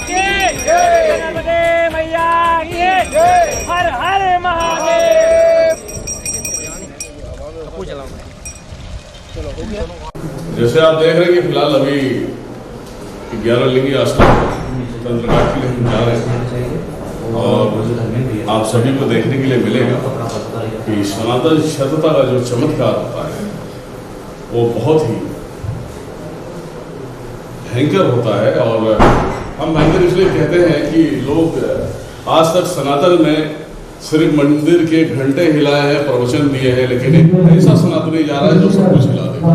की गणपति मैया की हर हर महादेव। जैसे आप देख रहे हैं कि फिलहाल अभी 11 लिंगी आश्रम तंत्रकाट के लिए हम जा रहे हैं और आप सभी को देखने के लिए मिलेगा कि सनातन सभ्यता का जो चमत्कार होता है वो बहुत ही भयंकर होता है। और हम भयंकर इसलिए कहते हैं कि लोग आज तक सनातन में सिर्फ मंदिर के घंटे हिलाए हैं, प्रवचन दिए हैं, लेकिन एक ऐसा सनातनी जा रहा है जो सब कुछ हिला देगा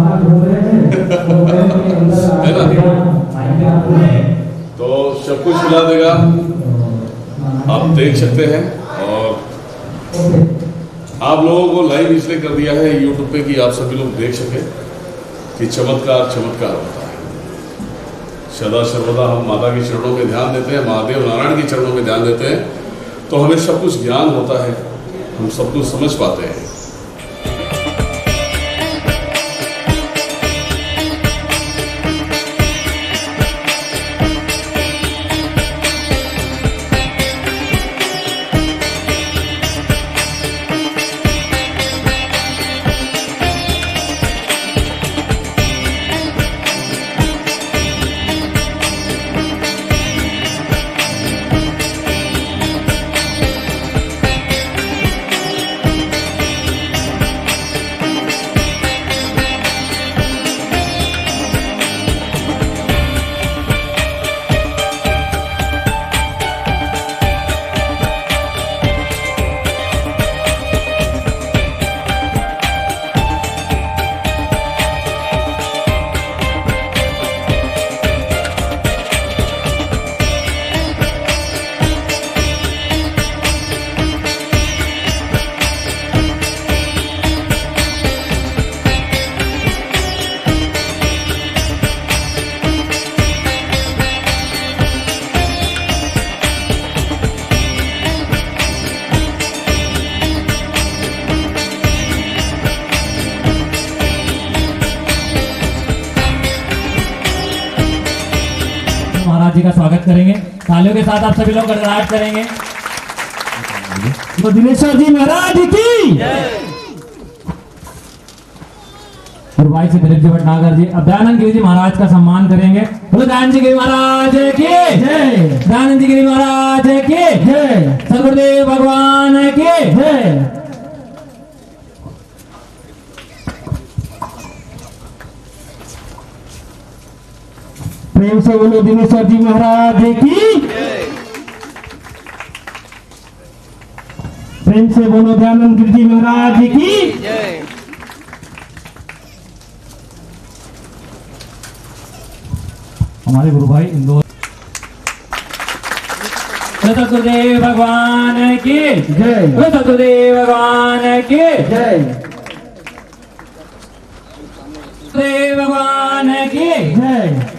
है ना। तो सब कुछ हिला देगा, आप देख सकते हैं। और आप लोगों को लाइव इसलिए कर दिया है यूट्यूब पे कि आप सभी लोग देख सके कि चमत्कार चमत्कार होता है। सदा सर्वदा हम माता के चरणों में ध्यान देते हैं, महादेव नारायण के चरणों में ध्यान देते हैं, तो हमें सब कुछ ज्ञान होता है, हम सब कुछ समझ पाते हैं। महाराज जी का स्वागत करेंगे, तालियों के साथ आप सभी लोग गड़गड़ाहट करेंगे। तो दिनेश्वर जी महाराज की और भाई से दिलीप जी भटनागर जी, अब दयानंद गिरी जी महाराज का सम्मान करेंगे। बोलो दयानंद जी गिरी महाराज की जय, दयानंद जी गिरी महाराज की जय, सदगुरुदेव भगवान की जय। प्रेम से बोलो दिनेश्वर जी महाराज की, प्रेम से बोलो दयानंद गिरी जी महाराज की। हमारे गुरु भाई इंदौर सतगुरुदेव भगवान की जय, सतगुरुदेव भगवान की जय, देव भगवान की जय।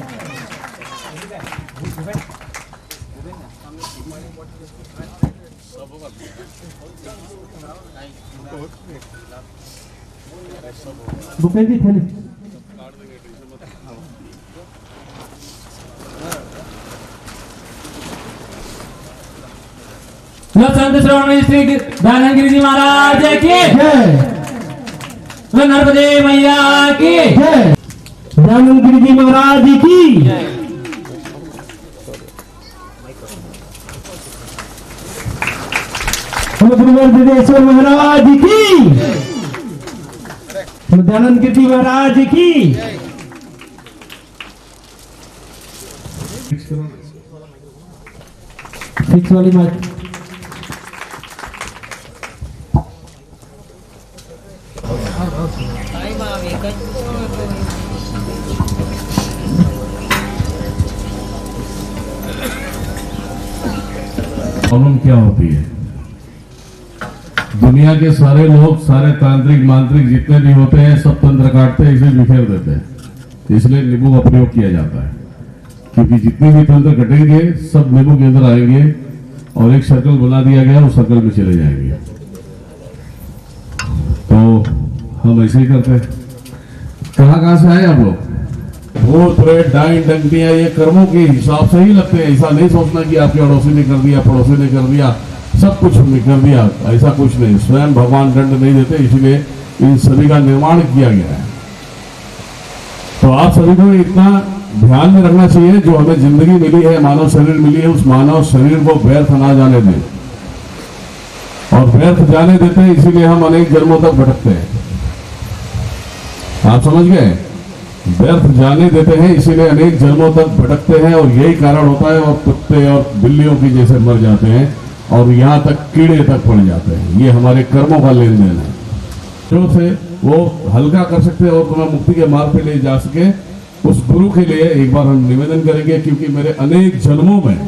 भूपेंद्र जी थैली संत श्रवण श्री दयानंद गिरी जी महाराज की जय, नर्मदे मैया की जय, दयानंद गिरी जी महाराज की जय। दिनेश्वर महाराज की, दयानंद गिरी जी महाराज की। फिक्स वाली बात प्रॉब्लम क्या होती है। दुनिया के सारे लोग, सारे तांत्रिक मांत्रिक जितने भी होते हैं, सब तंत्र काटते हैं, इसे बिखेर देते हैं। इसलिए नींबू का प्रयोग किया जाता है, क्योंकि जितने भी तंत्र कटेंगे सब नींबू के अंदर आएंगे और एक सर्कल बना दिया गया, उस सर्कल में चले जाएंगे। तो हम ऐसे ही करते हैं। कहाँ से आए आप लोग? भूत प्रेत डाइन डंकियां ये कर्मों के हिसाब से ही लगते हैं। ऐसा नहीं सोचना कि आपके अड़ोसी ने कर दिया, पड़ोसी ने कर दिया, सब कुछ हमने कर दिया, ऐसा कुछ नहीं। स्वयं भगवान दंड नहीं देते, इसलिए इन सभी का निर्माण किया गया है। तो आप सभी को इतना ध्यान में रखना चाहिए, जो हमें जिंदगी मिली है, मानव शरीर मिली है, उस मानव शरीर को व्यर्थ ना जाने दें। और व्यर्थ जाने देते हैं, इसीलिए हम अनेक जन्मों तक भटकते हैं। आप समझ गए? व्यर्थ जाने देते हैं, इसीलिए अनेक जन्मों तक भटकते हैं, और यही कारण होता है। और कुत्ते और बिल्लियों की जैसे मर जाते हैं, और यहाँ तक कीड़े तक पड़ जाते हैं। ये हमारे कर्मों का लेन देन है, जो से वो हल्का कर सकते हैं और तुम्हें मुक्ति के मार्ग पे ले जा सके। उस गुरु के लिए एक बार हम निवेदन करेंगे, क्योंकि मेरे अनेक जन्मों में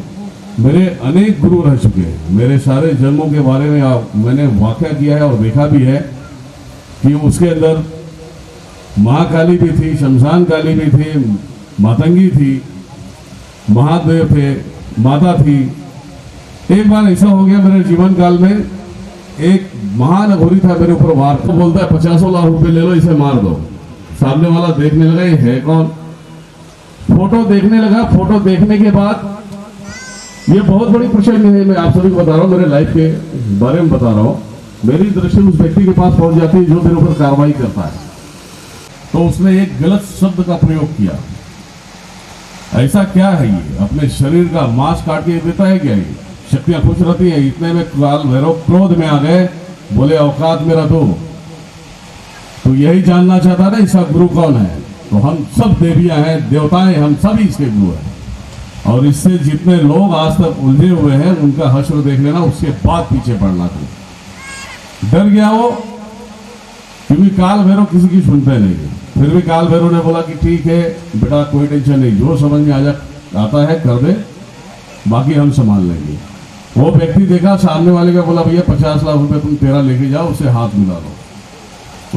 मेरे अनेक गुरु रह चुके हैं। मेरे सारे जन्मों के बारे में मैंने वाक़या किया है और देखा भी है कि उसके अंदर महाकाली भी थी, शमशान काली भी थी, मातंगी थी, महादेव थे, माता थी। एक बार ऐसा हो गया मेरे जीवन काल में, एक महान अघोरी था मेरे ऊपर वार, तो बोलता है 50 लाख रुपए ले लो, इसे मार दो। सामने वाला देखने लगा, ये है कौन? फोटो देखने लगा। फोटो देखने के बाद, ये बहुत बड़ी प्रश्न है, मैं आप सभी को बता रहा हूँ, मेरे लाइफ के बारे में बता रहा हूँ। मेरी दृष्टि उस व्यक्ति के पास पहुंच जाती है जो मेरे ऊपर कार्रवाई करता है। तो उसने एक गलत शब्द का प्रयोग किया। ऐसा क्या है ये? अपने शरीर का मांस काट के देता है क्या? ये शक्तियां खुश रहती है। इतने में काल भैरव क्रोध में आ गए, बोले औकात मेरा दो। तो यही जानना चाहता था इसका गुरु कौन है। तो हम सब देवियां हैं, देवताएं, हम सभी इसके गुरु हैं। और इससे जितने लोग आज तक उलझे हुए हैं, उनका हश्र देख लेना, उसके बाद पीछे पड़ना। तो डर गया वो, क्योंकि काल भैरव किसी की सुनते नहीं। फिर भी काल भैरव ने बोला कि ठीक है बेटा, कोई टेंशन नहीं, जो समझ में आता है कर दे, बाकी हम संभाल लेंगे। वो व्यक्ति देखा सामने वाले का, बोला भैया 50 लाख रुपए तुम तेरा लेके जाओ, उससे हाथ मिला लो,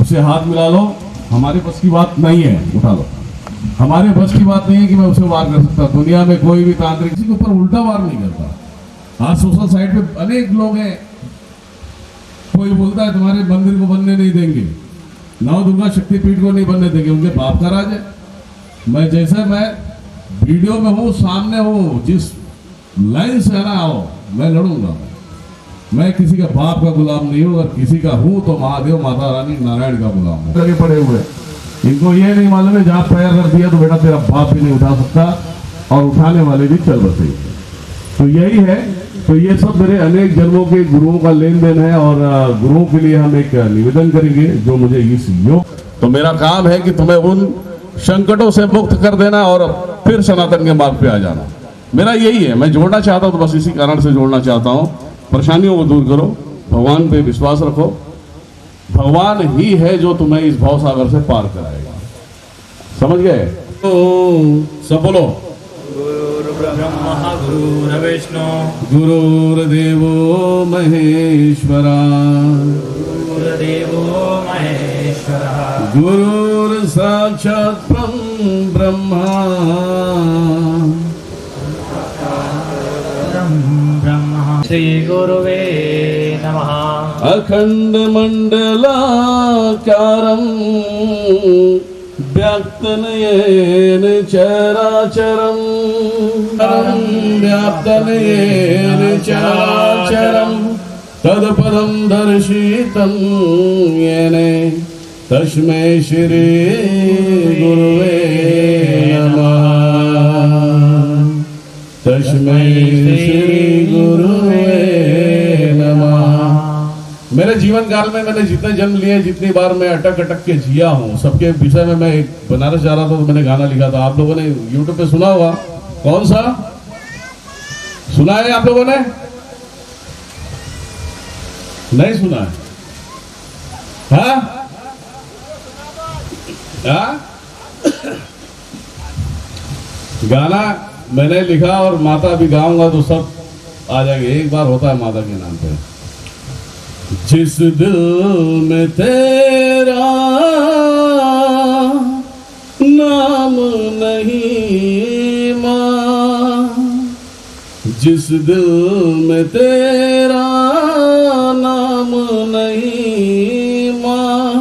उससे हाथ मिला लो। हमारे बस की बात नहीं है, उठा लो। हमारे बस की बात नहीं है कि मैं उसे वार कर सकता। दुनिया में कोई भी तांत्रिक किसी के ऊपर उल्टा वार नहीं करता। आज सोशल साइट पे अनेक लोग हैं, कोई बोलता है तुम्हारे मंदिर को बनने नहीं देंगे, नव दुर्गा शक्तिपीठ को नहीं बनने देंगे, उनके बाप का राज है। मैं जैसे मैं वीडियो में हूँ, सामने हूँ, जिस लाइन से आना आओ, मैं लड़ूंगा। मैं किसी का बाप का गुलाम नहीं हूँ, अगर किसी का हूँ तो महादेव, माता रानी, नारायण का गुलाम हूँ। लगे पड़े हुए, इनको ये नहीं मालूम है जहाँ पैर रख दिया तो बेटा तेरा बाप भी नहीं उठा सकता, और उठाने वाले भी चल बसे। तो यही है। तो ये सब मेरे अनेक जन्मों के गुरुओं का लेन देन है, और गुरुओं के लिए हम एक निवेदन करेंगे जो मुझे इस योग। तो मेरा काम है कि तुम्हें उन संकटों से मुक्त कर देना और फिर सनातन के मार्ग पे आ जाना। मेरा यही है, मैं जोड़ना चाहता हूँ, तो बस इसी कारण से जोड़ना चाहता हूँ। परेशानियों को दूर करो, भगवान पे विश्वास रखो। भगवान ही है जो तुम्हें इस भाव सागर से पार कराएगा। समझ गए? तो सब बोलो, ब्रह्मा गुरुर्विष्णु गुरुर्देवो महेश्वरा, गुरुर्देवो महेश्वरः, गुरुर्साक्षात् ब्रह्मा, ब्रह्मा। श्री गुरुवे नमः। अखंड मंडलाकारं व्याप्तनयेन चराचरं, व्याप्तनयेन चराचरं, तत्पदं दर्शितं येन, तस्मै श्री गुरुवे नमः, तस्मै श्री गुरुवे नमः। मेरे जीवन काल में मैंने जितने जन्म लिए, जितनी बार मैं अटक अटक के जिया हूँ, सबके विषय में मैं बनारस जा रहा था तो मैंने गाना लिखा था। आप लोगों ने YouTube पे सुना होगा। कौन सा सुना है आप लोगों ने? नहीं सुना है? हाँ? हाँ? गाना मैंने लिखा और माता भी गाऊंगा तो सब आ जाएंगे। एक बार होता है माता के नाम पे। जिस दिल में तेरा नाम नहीं माँ, जिस दिल में तेरा नाम नहीं माँ,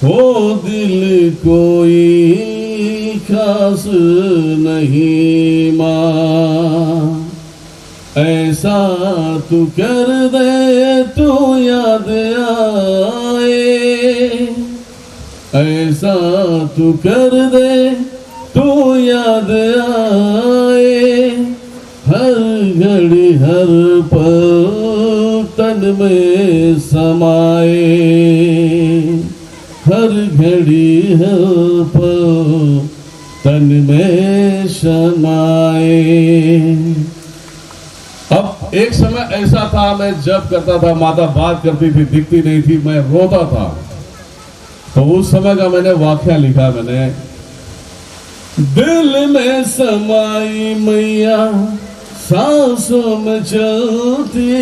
वो दिल कोई खास नहीं माँ, ऐसा तू कर दे तू याद आए, ऐसा तू कर दे तू याद आए, हर घड़ी हर पल तन में समाए, हर घड़ी हर पल तन में समाए। अब एक समय ऐसा था, मैं जब करता था, माता बात करती थी, दिखती नहीं थी, मैं रोता था। तो उस समय का मैंने वाक्या लिखा, मैंने दिल में समाई मैया सांसों में चलती,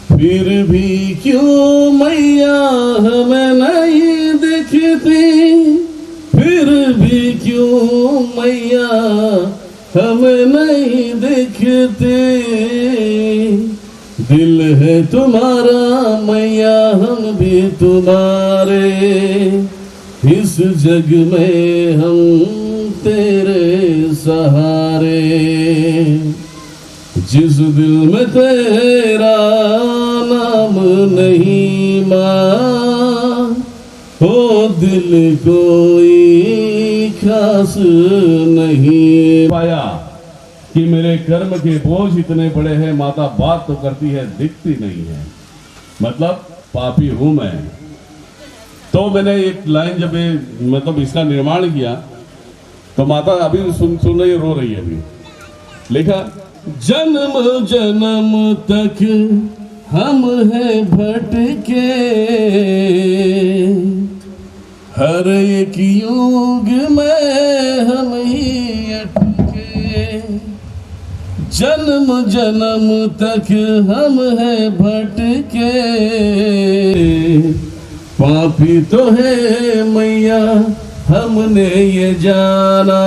फिर भी क्यों मैया हमें नहीं दिखती, फिर भी क्यों मैया हमें नहीं दिखती, दिल है तुम्हारा मैया हम भी तुम्हारे, इस जग में हम तेरे सहारे, जिस दिल में तेरा नाम नहीं माँ, वो दिल कोई खास नहीं पाया कि मेरे कर्म के बोझ इतने बड़े हैं, माता बात तो करती है दिखती नहीं है, मतलब पापी हूं मैं। तो मैंने एक लाइन जब मतलब इसका निर्माण किया तो माता अभी सुन रही, रो रही है अभी। लिखा, जन्म जन्म तक हम हैं भटके, हर एक युग में हम ही अटके, जन्म जन्म तक हम हैं भटके, पापी तो है मैया हमने ये जाना,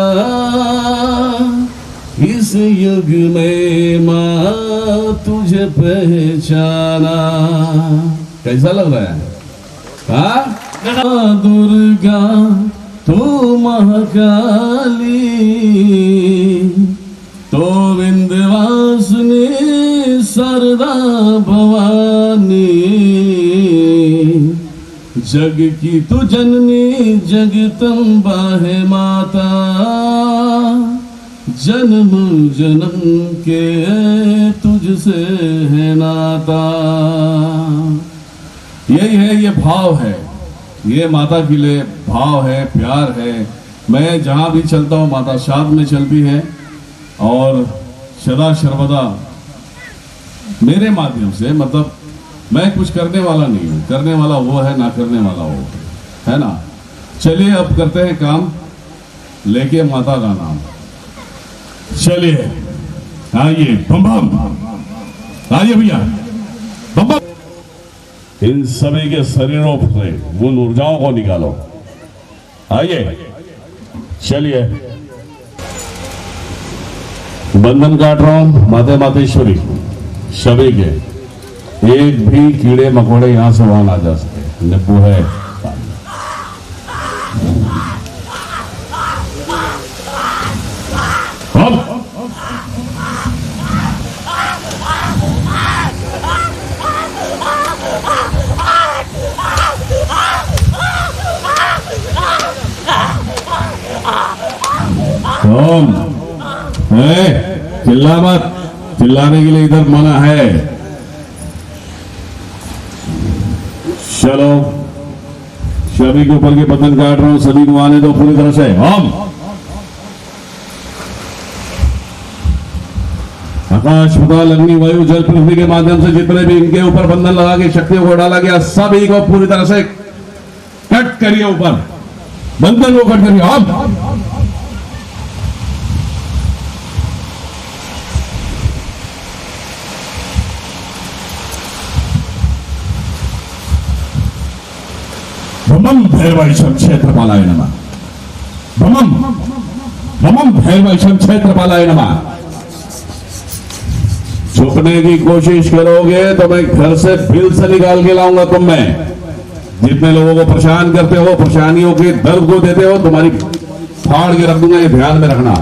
इस युग में माँ तुझे पहचाना। कैसा लग रहा है? हाँ, दुर्गा तू महाकाली, तो विंध्यवासिनी शारदा भवानी, जग की तू जननी जगदम्बा है माता, जन्म जन्म के तुझसे है नाता। यही है, ये भाव है, ये माता के लिए भाव है, प्यार है। मैं जहाँ भी चलता हूँ माता साथ में चलती है और सदा सर्वदा मेरे माध्यम से, मतलब मैं कुछ करने वाला नहीं हूँ, करने वाला वो है, ना करने वाला वो है ना। चलिए अब करते हैं काम, लेके माता का नाम। चलिए आइए, बम बम आइए भैया, बम बम। इन सभी के शरीरों से उन ऊर्जाओं को निकालो। आइए, चलिए बंधन काट रहा हूं माते मातेश्वरी सभी के, एक भी कीड़े मकोड़े यहां से वहां ना जा सके। नींबू है, चिल्ला मत, चिल्लाने के लिए इधर मना है। चलो सभी के ऊपर के बंधन काट रहा हूं, सभी को आने दो पूरी तरह से। हम आकाश पाताल अग्नि वायु जल पृथ्वी के माध्यम से जितने भी इनके ऊपर बंधन लगा के शक्तियों को डाला गया, सभी को पूरी तरह से कट करिए, ऊपर बंधन को कट करिए। हम भमम भैरवैशम क्षेत्रपालाय नमः, भमम भमम भैरवैशम क्षेत्रपालाय नमः। छुपने की कोशिश करोगे तो मैं घर से बिल से निकाल के लाऊंगा तुम में। जितने लोगों को परेशान करते हो, परेशानियों के दर्द को देते हो, तुम्हारी फाड़ के रख दूंगा, ये ध्यान में रखना।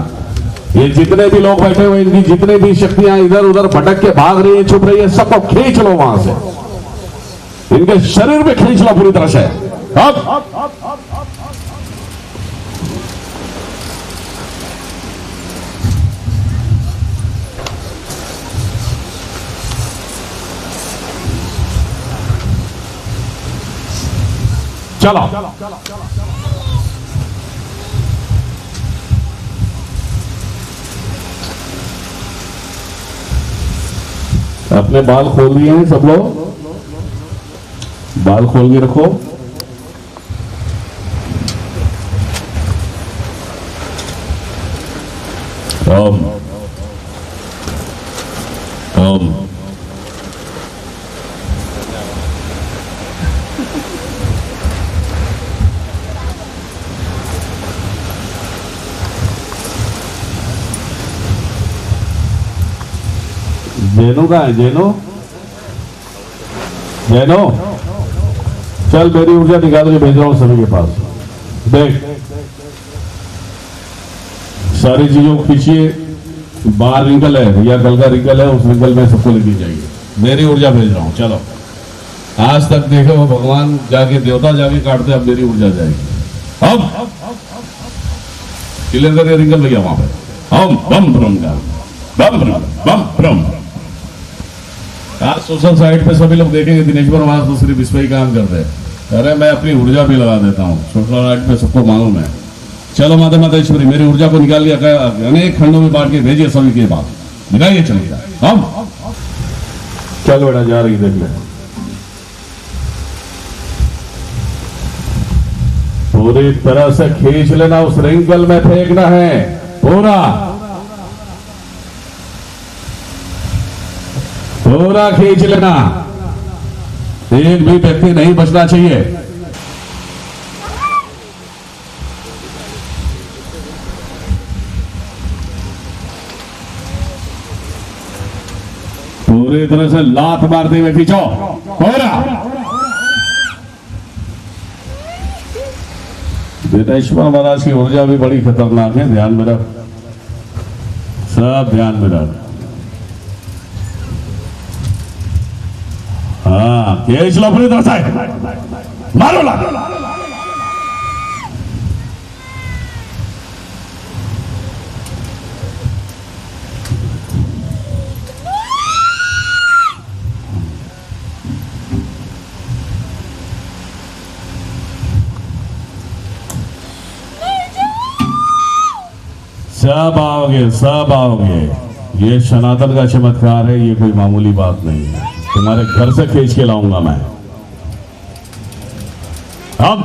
ये जितने भी लोग बैठे हुए, इनकी जितनी भी शक्तियां इधर उधर भटक के भाग रही है, छुप रही है, सबको खींच लो वहां से, इनके शरीर में खींच लो पूरी तरह से। अब चलो अपने बाल खोल दिए हैं सब लोग, बाल खोल के रखो। ओम ओम जैनो कहाँ है? जैनो जैनो चल मेरी ऊर्जा निकाल के भेज रहा हूं सभी के पास। देख सारी चीजों को खींचिए, बाहर रिंकल है या गल का रिंकल है, उस रिंकल में सबको लेके जाइए। मेरी ऊर्जा भेज रहा हूं। चलो आज तक देखे वो भगवान जाके देवता जाके काटते, अब मेरी ऊर्जा जाएगी। अब क्लियर करके रिंकल भैया वहां पे ओम बम ब्रह्म बम ब्रह्म बम ब्रह्म। आज सोशल साइट पे सभी लोग देखेंगे दिनेश्वर महाराज तो सिर्फ इस पे ही काम करते हैं। अरे मैं अपनी ऊर्जा भी लगा देता हूँ, सोशल साइट पे सबको मालूम है। चलो माता मातेश्वरी मेरी ऊर्जा को निकाल लिया, अनेक खंडों में बांट के भेजिए सभी के बाद, निकालिए चलिए। हम चल बेटा जा रही देख ले, पूरी तरह से खींच लेना, उस रिंकल में फेंकना है पूरा पूरा खींच लेना, एक भी व्यक्ति नहीं बचना चाहिए। पूरी तरह से लात मारते हुए खींचो पूरा। दिनेश्वर महाराज की ऊर्जा भी बड़ी खतरनाक है, ध्यान में रख, सब ध्यान में रख। हाँ खींच लो पूरी तरह से, मारो ला। सब आओगे, सब आओगे। ये सनातन का चमत्कार है, ये कोई मामूली बात नहीं है। तुम्हारे घर से खींच के लाऊंगा मैं। अब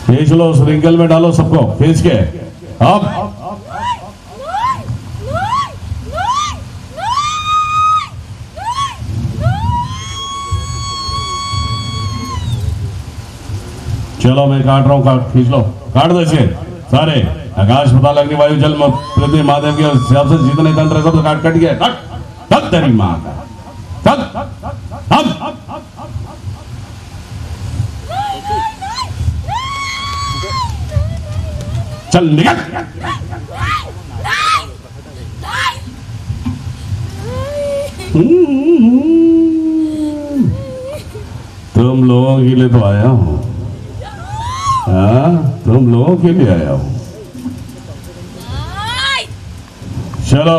खींच लो, उस रिंकल में डालो सबको खींच के। अब चलो मैं काट रहा हूं, काट खींच लो, काट दो इसे सारे। आकाश पता लगने वायु जल पृथ्वी महादेव के हिसाब से जितने तंत्र सब काट कट गया। कट तेरी मां का चल निकल। तुम लोगों के लिए तो आया हूं, हाँ तुम लोगों के लिए आया हूं। चलो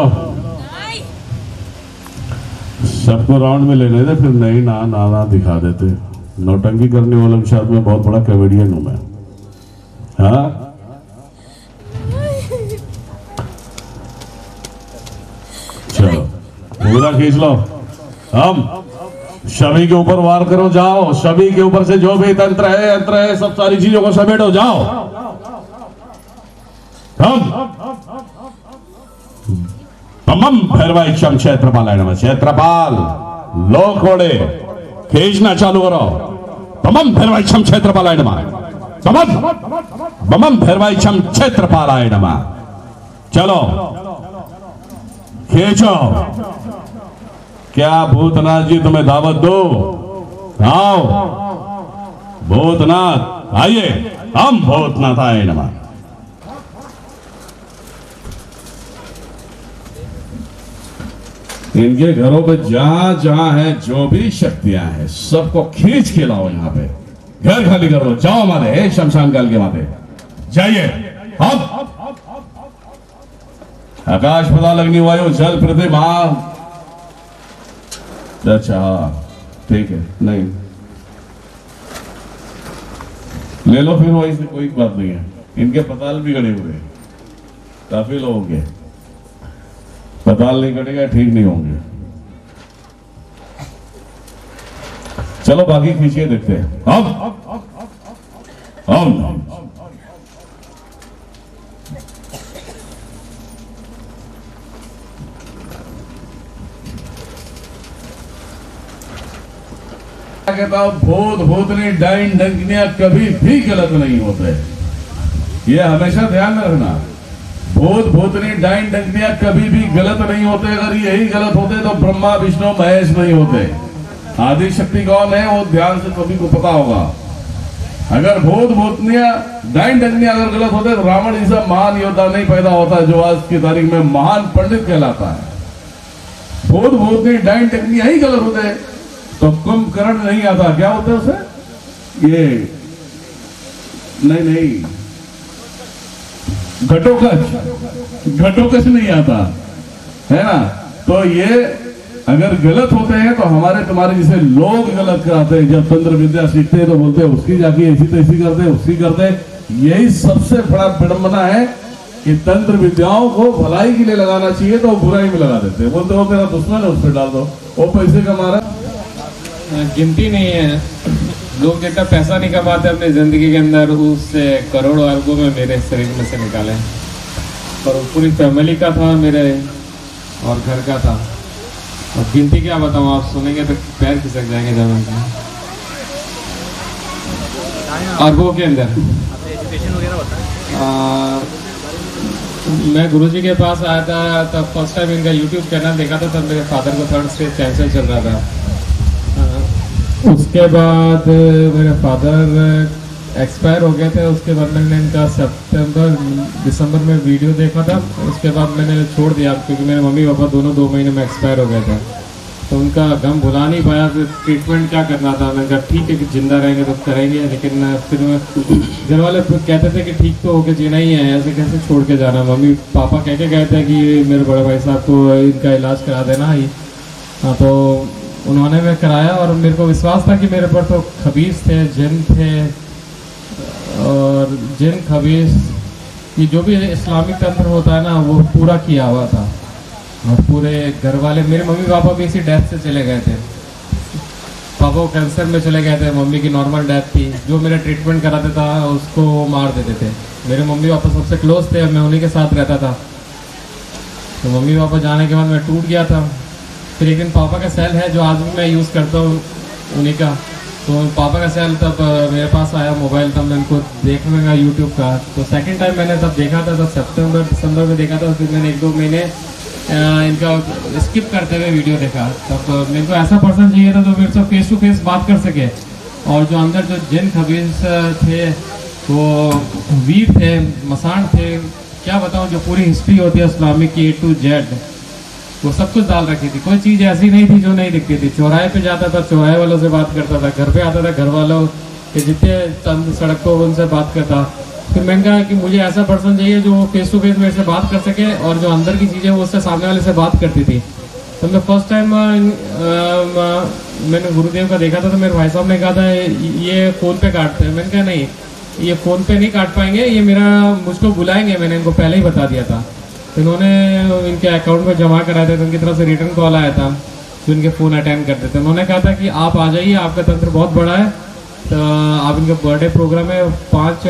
सबको राउंड में लेने दे, फिर नहीं ना दिखा देते। नौटंकी करने वालों के साथ में बहुत बड़ा कॉमेडियन हूं मैं। हाँ चलो पूरा खींच लो। हम शवि के ऊपर वार करो, जाओ शवि के ऊपर से जो भी तंत्र है यंत्र है सब सारी चीजों को समेटो, जाओ। तमम भैरवा इच्छम क्षेत्रपाल है नमः। क्षेत्रपाल लोक खोड़े खींचना चालू करो। बमम भैरवाइछम क्षेत्रपालाय नमः। बमम भैरवाइछम क्षेत्रपालाय नमः। चलो खींचो। क्या भूतनाथ जी तुम्हें दावत दो? आओ भूतनाथ आइए, हम भूतनाथ आए नमः। इनके घरों पे जहां जहां है जो भी शक्तियां हैं सबको खींच के लाओ यहाँ पे, घर खाली कर दो। जाओ माते, हे शमशान काल के माते जाइए। अब आकाश पता लगनी वायु जल पृथ्वी महा। अच्छा ठीक है, नहीं ले लो फिर, वही से कोई बात नहीं है। इनके पताल भी गड़े हुए हैं, काफी लोगों के पताल नहीं कटेगा, ठीक नहीं होंगे। चलो बाकी खींचिए, देखते हैं। अब कहता हूं, भूत भूतनी डाइन डंकनियां कभी भी गलत नहीं होते, ये हमेशा ध्यान में रखना। भूत भूतनी डाइन डंकनियां कभी भी गलत नहीं होते। अगर यही गलत होते तो ब्रह्मा विष्णु महेश नहीं होते। आदि शक्ति कौन है वो ध्यान से सभी को पता होगा। अगर भूत भूतनियां डाइन डंकनियां अगर गलत होते तो रावण जैसा महान योद्धा नहीं पैदा होता जो आज की तारीख में महान पंडित कहलाता है। भूत भूतनी डाइन डंकनियां ही गलत होते तो कुंभकर्ण नहीं आता। क्या होता है उसे? ये नहीं घटोकच नहीं आता है ना। तो ये अगर गलत होते हैं तो हमारे तुम्हारे जैसे लोग गलत कराते हैं। जब तंत्र विद्या सीखते हैं तो बोलते हैं उसकी जाके ऐसी तैसी करते, उसकी करते। यही सबसे बड़ा विडंबना है कि तंत्र विद्याओं को भलाई के लिए लगाना चाहिए तो बुराई में लगा देते हैं। बोलते हो तेरा दुश्मन है उस पर डाल दो, वो पैसे कमा रहा है। गिनती नहीं है लोग जितना पैसा नहीं कमाते अपनी जिंदगी के अंदर, उससे करोड़ों अरबों में मेरे शरीर में से निकाले। और पूरी फैमिली का था मेरे और घर का था। और गिनती क्या बताऊँ, आप सुनेंगे तो पैर खिसक जाएंगे जमीन का। अरबों के अंदर मैं गुरुजी के पास आया था तब फर्स्ट टाइम इनका यूट्यूब चैनल देखा था। तब मेरे फादर को 3rd स्टेज कैंसर चल रहा था। उसके बाद मेरे फादर एक्सपायर हो गए थे। उसके बाद मैंने इनका दिसंबर में वीडियो देखा था। उसके बाद मैंने छोड़ दिया क्योंकि मेरे मम्मी पापा दोनों 2 महीने में एक्सपायर हो गए थे। तो उनका गम भुला नहीं पाया। फिर ट्रीटमेंट क्या करना था, मैंने कहा ठीक है कि जिंदा रहेंगे तो करेंगे। लेकिन फिर घर वाले कहते थे कि ठीक तो होके जीना ही है, ऐसे कैसे छोड़ के जाना। मम्मी पापा कह के गए थे कि मेरे बड़े भाई साहब को इनका इलाज करा देना ही। हाँ तो उन्होंने मैं कराया और मेरे को विश्वास था कि मेरे पर तो खबीस थे, जिन थे। और जिन खबीस की जो भी इस्लामिक तंत्र होता है ना वो पूरा किया हुआ था। और पूरे घर वाले, मेरे मम्मी पापा भी इसी डेथ से चले गए थे। पापा को कैंसर में चले गए थे, मम्मी की नॉर्मल डेथ थी। जो मेरा ट्रीटमेंट कराता था उसको मार देते थे। मेरे मम्मी पापा सबसे क्लोज थे, मैं उन्हीं के साथ रहता था। तो मम्मी पापा जाने के बाद मैं टूट गया था। फिर एक दिन पापा का सेल है जो आज भी मैं यूज़ करता हूँ उन्हीं का। तो पापा का सेल तब मेरे पास आया मोबाइल, तब मैं उनको देखने लगा यूट्यूब का। तो सेकंड टाइम मैंने तब देखा था, तब सितंबर दिसंबर में देखा था। फिर मैंने 1-2 महीने इनका स्किप करते हुए वीडियो देखा। तब मेरे को ऐसा पर्सन चाहिए था तो मेरे से फेस टू फेस बात कर सके। और जो अंदर जो जिन खबीस थे वो वीर थे, मसान थे, क्या बताऊँ, जो पूरी हिस्ट्री होती है इस्लामिक की A to Z वो सब कुछ डाल रखी थी। कोई चीज़ ऐसी नहीं थी जो नहीं दिखती थी। चौराहे पे जाता था, चौराहे वालों से बात करता था। घर पे आता था, घर वालों के जितने चंद सड़क पर उनसे बात करता। फिर मैंने कहा कि मुझे ऐसा पर्सन चाहिए जो फेस टू फेस मेरे से बात कर सके और जो अंदर की चीज़ें वो उससे सामने वाले से बात करती थी। तो मैं फर्स्ट टाइम मैंने गुरुदेव का देखा था। तो मेरे भाई साहब ने कहा था ये फ़ोन पे काटते हैं। मैंने कहा नहीं, ये फ़ोन पे नहीं काट पाएंगे, ये मुझको बुलाएंगे। मैंने इनको पहले ही बता दिया था। तो इन्होंने इनके अकाउंट में जमा कराए थे। तो उनकी तरफ से रिटर्न कॉल आया था जो इनके फ़ोन अटेंड करते थे। उन्होंने कहा था कि आप आ जाइए, आपका तंत्र बहुत बड़ा है। तो आप इनका बर्थडे प्रोग्राम है 5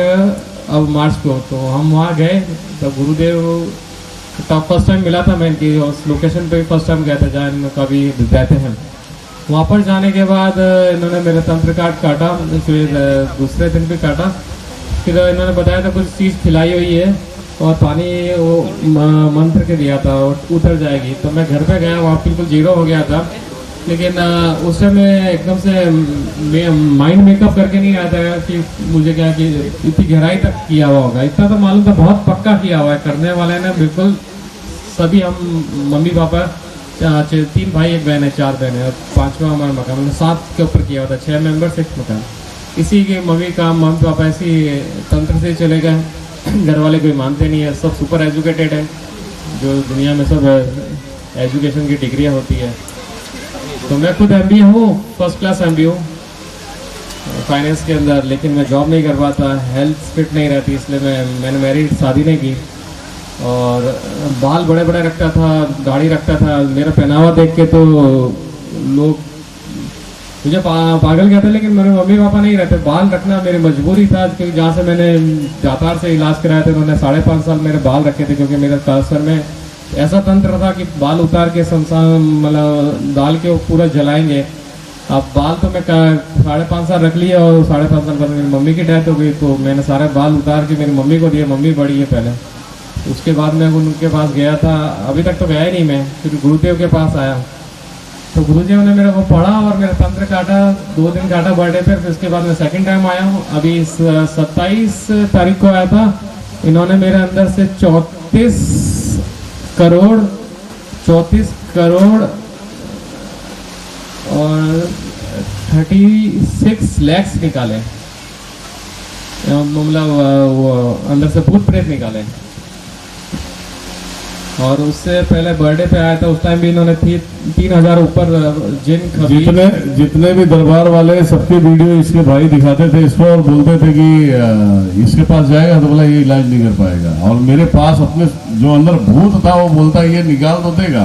मार्च को। तो हम वहाँ गए। तो गुरुदेव तब फर्स्ट टाइम मिला था मैं इनकी, उस लोकेशन पे भी फर्स्ट टाइम गया था जहाँ इनका भी रहते हैं। वहाँ पर जाने के बाद इन्होंने मेरा तंत्र काटा, फिर दूसरे दिन भी काटा। फिर इन्होंने बताया था कुछ चीज़ खिलाई हुई है और पानी वो मंत्र के दिया था और उतर जाएगी। तो मैं घर पे गया, वहाँ बिल्कुल जीरो हो गया था। लेकिन उस समय एकदम से माइंड मेकअप करके नहीं आया था कि मुझे क्या कि इतनी गहराई तक किया हुआ होगा। इतना तो मालूम था बहुत पक्का किया हुआ है करने वाले ने, बिल्कुल सभी। हम मम्मी पापा 3 भाई 1 बहन है, 4 बहन है और 5वां हमारा मकान, मतलब 7 के ऊपर किया हुआ था, 6 मेंबर 6 मकान। इसी के मम्मी पापा ऐसी तंत्र से चले गए। घर वाले कोई मानते नहीं है, सब सुपर एजुकेटेड है, जो दुनिया में सब एजुकेशन की डिग्रियाँ होती है। तो मैं खुद MBA हूँ, फर्स्ट क्लास MBA हूँ फाइनेंस के अंदर, लेकिन मैं जॉब नहीं कर पाता, हेल्थ फिट नहीं रहती, इसलिए मैंने मैरिड शादी नहीं की। और बाल बड़े बड़े रखता था, दाढ़ी रखता था। मेरा पहनावा देख के तो लोग मुझे पागल कहते, लेकिन मेरे मम्मी पापा नहीं रहते। बाल रखना मेरी मजबूरी था, क्योंकि जहाँ से मैंने जातार से इलाज कराया था उन्होंने 5.5 साल मेरे बाल रखे थे, क्योंकि मेरे सर में ऐसा तंत्र था कि बाल उतार के मतलब डाल के वो पूरा जलाएंगे। अब बाल तो मैं 5.5 साल रख लिया और 5.5 साल बाद मेरी मम्मी की डेथ हो गई, तो मैंने सारे बाल उतार के मेरी मम्मी को दिए। मम्मी बड़ी है पहले, उसके बाद मैं उनके पास गया था, अभी तक तो गया ही नहीं मैं। फिर गुरुदेव के पास आया तो गुरुदेव ने मेरे को पढ़ा और मेरा तंत्र काटा, 2 दिन काटा बर्थडे पर। फिर उसके बाद मैं सेकंड टाइम आया हूँ, अभी 27 तारीख को आया था। इन्होंने मेरे अंदर से 34 करोड़ और 36 लाख निकाले, मतलब वो अंदर से भूत प्रेत निकाले। और उससे पहले बर्थडे पे आया था, उस टाइम भी इन्होंने 3000 ऊपर जिन जितने भी दरबार वाले सबके वीडियो इसके भाई दिखाते थे इसको और बोलते थे कि इसके पास जाएगा तो बोला ये इलाज नहीं कर पाएगा। और मेरे पास अपने जो अंदर भूत था वो बोलता ये निकाल तो देगा,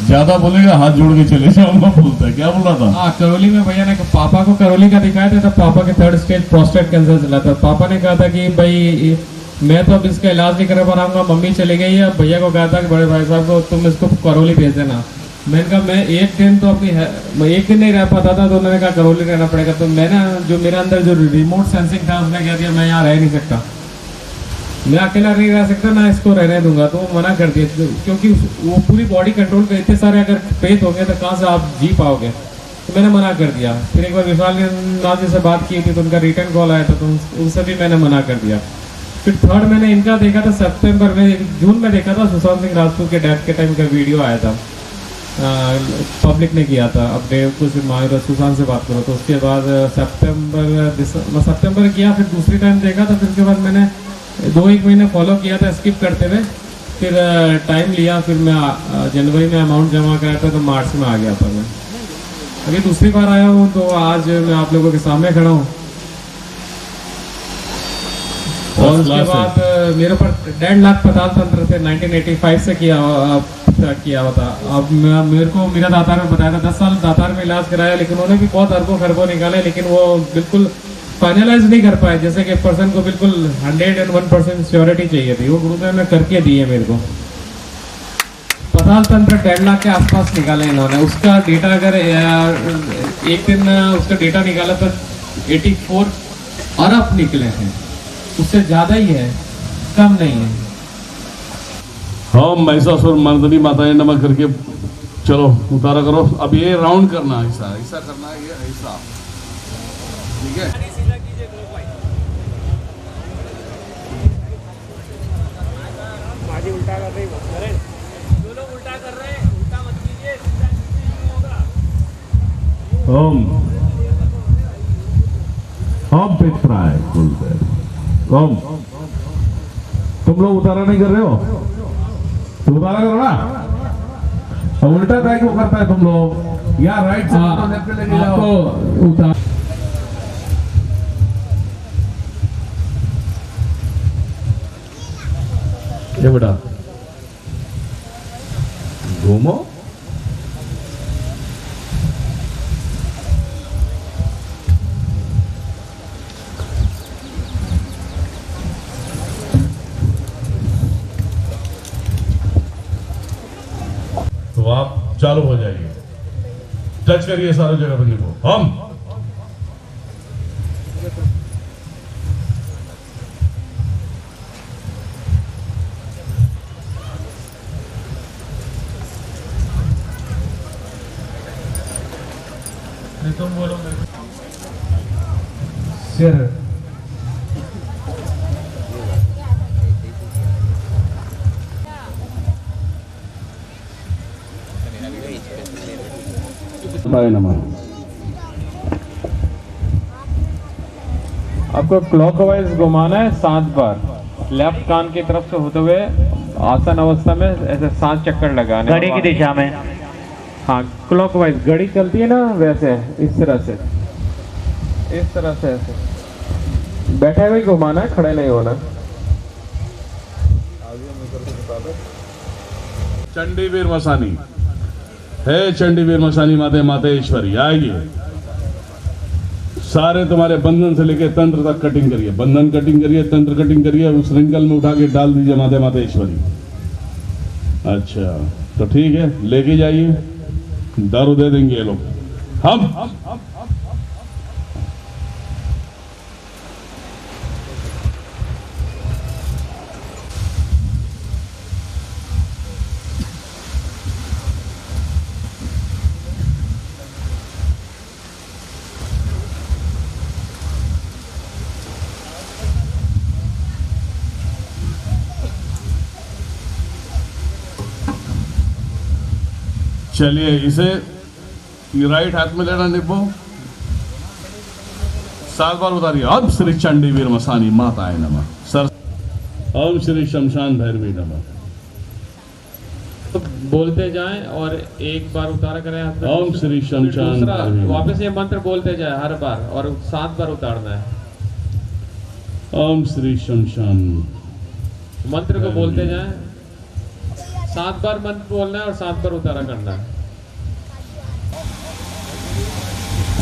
ज्यादा बोलेगा हाथ जोड़ के चले जाऊंगा बोलता है। क्या बोल रहा था? हाँ, करौली में भैया ने पापा को करौली का दिखाया था, तब पापा के 3rd स्टेज प्रोस्टेट कैंसर चला था। पापा ने कहा था कि भाई मैं तो अब इसका इलाज नहीं करा पाऊंगा, मम्मी चले गई है। भैया को कहा था कि बड़े भाई साहब को तुम इसको करौली भेज देना। मैंने कहा मैं एक दिन तो मैं एक दिन नहीं रह पाता था, तो उन्होंने कहा करौली रहना पड़ेगा। तो मैंने जो मेरे अंदर जो रिमोट सेंसिंग था उसने कह दिया मैं यहाँ रह नहीं सकता, मैं अकेला नहीं रह सकता, ना इसको रहने दूंगा। तो वो मना कर दिया, क्योंकि वो पूरी बॉडी कंट्रोल कर, इतने सारे अगर प्रेत होंगे तो कहाँ से आप जी पाओगे। तो मैंने मना कर दिया। फिर एक बार विशाल नाथ जी से बात की थी तो उनका रिटर्न कॉल आया था, तो उनसे भी मैंने मना कर दिया। फिर 3rd मैंने इनका देखा था सितंबर में, जून में देखा था, सुशांत सिंह राजपूत के डेथ के टाइम का वीडियो आया था, पब्लिक ने किया था अपडेट कुछ माहिर सुशांत से बात करो। तो उसके बाद सितंबर किया, फिर दूसरी टाइम देखा था। फिर उसके बाद मैंने 2-1 महीने फॉलो किया था स्किप करते हुए, फिर टाइम लिया। फिर मैं जनवरी में अमाउंट जमा कराया था, तो मार्च में आ गया था मैं। अभी दूसरी बार आया हूँ, तो आज मैं आप लोगों के सामने खड़ा हूँ। और उसके बाद मेरे ऊपर 1.5 लाख पताल तंत्र थे, 1985 से किया हुआ था। अब मेरे को मेरा दातार में बताया था, 10 साल दातार में इलाज कराया, लेकिन उन्होंने भी बहुत अरबों खरबों निकाले, लेकिन वो बिल्कुल फाइनलाइज नहीं कर पाए। जैसे कि पर्सन को बिल्कुल 101% श्योरिटी चाहिए थी, वो गुरुदेव ने करके दी है मेरे को। पताल तंत्र 1.5 लाख के आसपास निकाले इन्होंने। उसका डेटा अगर एक दिन उसका डेटा निकाला तो 84 अरब निकले हैं, उससे ज्यादा ही है, कम नहीं है। हम महिषासुर मर्दनी माताएं नमः करके चलो उतारा करो। अब ये राउंड करना, ऐसा ऐसा करना है, ये ऐसा, ठीक है। उल्टा कर रहे हैं, जो लोग उल्टा कर रहे हैं उल्टा मत कीजिए, सीधा नहीं होगा। हम पितराय कुलदेव ओम। तुम लोग उतारा नहीं कर रहे हो, तुम उतारा करो ना। अब उल्टा काय क्यों करता है तुम लोग? यार राइट से तो लेफ्ट पे लेके जाओ। उतार ये बेटा घूमो। तो आप चालू हो जाइए। टच करिए सारे जगह को। हम तुम बोलो सिर आपको क्लॉकवाइज घुमाना है 7 बार, लेफ्ट कान की तरफ से होते हुए आसन अवस्था में ऐसे 7 चक्कर लगाने, घड़ी की दिशा में। हाँ क्लॉकवाइज घड़ी चलती है ना वैसे, इस तरह से ऐसे बैठे हुए घुमाना है, खड़े नहीं होना। चंडीवीर मसानी है, चंडीवीर मसानी माते मातेश्वरी आएगी। सारे तुम्हारे बंधन से लेके तंत्र तक कटिंग करिए, बंधन कटिंग करिए, तंत्र कटिंग करिए, उस रिंकल में उठा के डाल दीजिए माते मातेश्वरी। अच्छा तो ठीक है, लेके जाइए, दारू दे देंगे ये लोग। हम चलिए, इसे ये राइट हाथ में लेना निब्बो, 7 बार उतारिए। अब श्री चंडीवीर मसानी माताए नमः। सर ओम श्री शमशान भैरवी नमः। तो बोलते जाएं और एक बार उतारा करें हाथ में। ओम श्री शमशान दूसरा भैरवी नमः। वापस ये मंत्र बोलते जाए हर बार और 7 बार उतारना है। ओम श्री शमशान मंत्र को बोलते जाएं, 7 बार मंत्र बोलना है और 7 बार उतारा करना है।